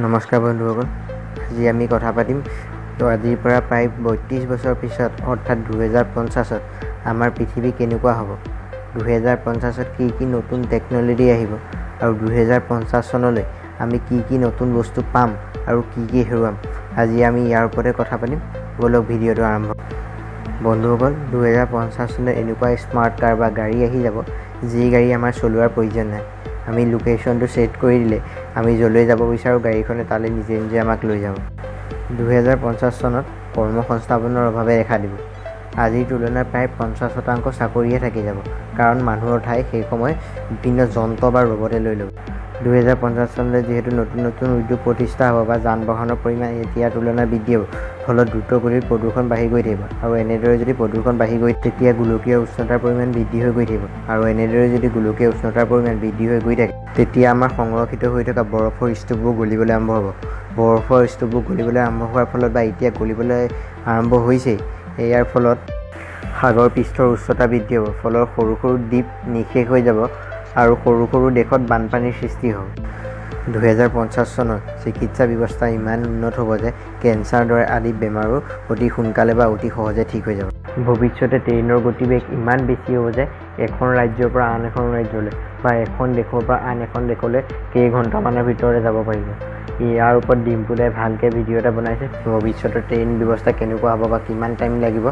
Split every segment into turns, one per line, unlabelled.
নমস্কাৰ বন্ধুসকল, আজি আমি কথা পাতিম আজিৰ পৰা প্ৰায় ৩২ বছৰ পিছত অৰ্থাৎ 2050ত আমাৰ পৃথিৱী কেনেকুৱা হ'ব, 2050ত কি নতুন টেকন'লজি আহিব আৰু 2050 চনলৈ আমি কি নতুন বস্তু পাম আৰু কি হেৰুৱাম। আজি আমি ইয়াৰ ওপৰতে কথা পাতিম। বলক ভিডিঅ'টো আৰম্ভ। বন্ধুসকল, 2050 চনত এনেকুৱা স্মাৰ্ট কাৰ বা গাড়ী আহি যাব যি গাড়ী আমাৰ চলোৱাৰ প্ৰয়োজন নাই। আমি লোকেশ্যনটো ছেট কৰি দিলে আমি য'লৈ যাব বিচাৰোঁ গাড়ীখনে তালৈ নিজে আমাক লৈ যাব। 2050 চনত কৰ্মসংস্থাপনৰ অভাৱে দেখা দিব। আজিৰ তুলনাত প্ৰায় 50% চাকৰিয়ে থাকি যাব, কাৰণ মানুহৰ ঠাই সেই সময় বিভিন্ন যন্ত্ৰ বা ৰবটে লৈ ল'ব। 2050 চনলৈ যিহেতু নতুন উদ্যোগ প্ৰতিষ্ঠা হ'ব বা যান বাহনৰ পৰিমাণ এতিয়াৰ তুলনাত বৃদ্ধি হ'ব, ফলত দ্ৰুতগতিত প্ৰদূষণ বাঢ়ি গৈ থাকিব। আৰু এনেদৰে যদি প্ৰদূষণ বাঢ়ি গৈ তেতিয়া গোলকীয় উষ্ণতাৰ পৰিমাণ বৃদ্ধি হৈ গৈ থাকিব। আৰু এনেদৰে যদি গোলকীয় উষ্ণতাৰ পৰিমাণ বৃদ্ধি হৈ গৈ থাকে, তেতিয়া আমাৰ সংৰক্ষিত হৈ থকা বৰফৰ স্তূপবোৰ গলিবলৈ আৰম্ভ হ'ব। বৰফৰ স্তূপবোৰ গলিবলৈ আৰম্ভ হোৱাৰ ফলত বা এতিয়া গলিবলৈ আৰম্ভ হৈছেই, ইয়াৰ ফলত সাগৰ পৃষ্ঠৰ উচ্চতা বৃদ্ধি হ'ব। ফলত সৰু দ্বীপ নিঃশেষ হৈ যাব আৰু সৰু দেশত বানপানীৰ সৃষ্টি হ'ব। 2050 চনত চিকিৎসা ব্যৱস্থা ইমান উন্নত হ'ব যে কেঞ্চাৰ দৰে আদি বেমাৰো অতি সোনকালে বা অতি সহজে ঠিক হৈ যাব। ভৱিষ্যতে ট্ৰেইনৰ গতিবেগ ইমান বেছি হ'ব যে এখন ৰাজ্যৰ পৰা আন এখন ৰাজ্যলৈ বা এখন দেশৰ পৰা আন এখন দেশলৈ কেইঘণ্টামানৰ ভিতৰতে যাব পাৰিব। ইয়াৰ ওপৰত ডিম্পুদাই ভালকৈ ভিডিঅ' এটা বনাইছে। ভৱিষ্যতৰ ট্ৰেইন ব্যৱস্থা কেনেকুৱা হ'ব বা কিমান টাইম লাগিব,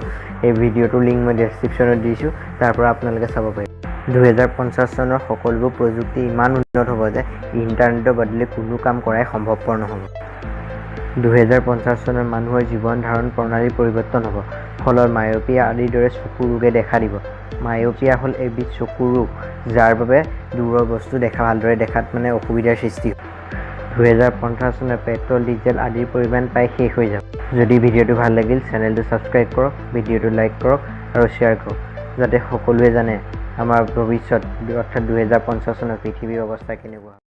এই ভিডিঅ'টোৰ লিংক মই ডেছক্ৰিপশ্যনত দিছোঁ, তাৰ পৰা আপোনালোকে চাব পাৰিব। 2050 চনৰ সকলোবোৰ প্ৰযুক্তি ইমান উন্নত হ'ব যে ইণ্টাৰনেটৰ বদলি কোনো কাম কৰাই সম্ভৱপৰ নহ'ব। 2050 চনত মানুহৰ জীৱন ধাৰণ প্ৰণালী পৰিৱৰ্তন হ'ব, ফলত মায়'পিয়া আদিৰ দৰে চকুৰ ৰোগে দেখা দিব। মায়'পিয়া হ'ল এবিধ চকুৰ ৰোগ যাৰ বাবে দূৰৰ বস্তু ভালদৰে দেখাত অসুবিধাৰ সৃষ্টি হয়। 2050 চনত পেট্ৰল, ডিজেল আদিৰ পৰিমাণ প্ৰায় শেষ হৈ যাব। যদি ভিডিঅ'টো ভাল লাগিল, চেনেলটো ছাবস্ক্ৰাইব কৰক, ভিডিঅ'টো লাইক কৰক আৰু শ্বেয়াৰ কৰক, যাতে সকলোৱে জানে আমাৰ ভৱিষ্যত অৰ্থাৎ 2050 চনত পৃথিৱীৰ অৱস্থা কেনেকুৱা।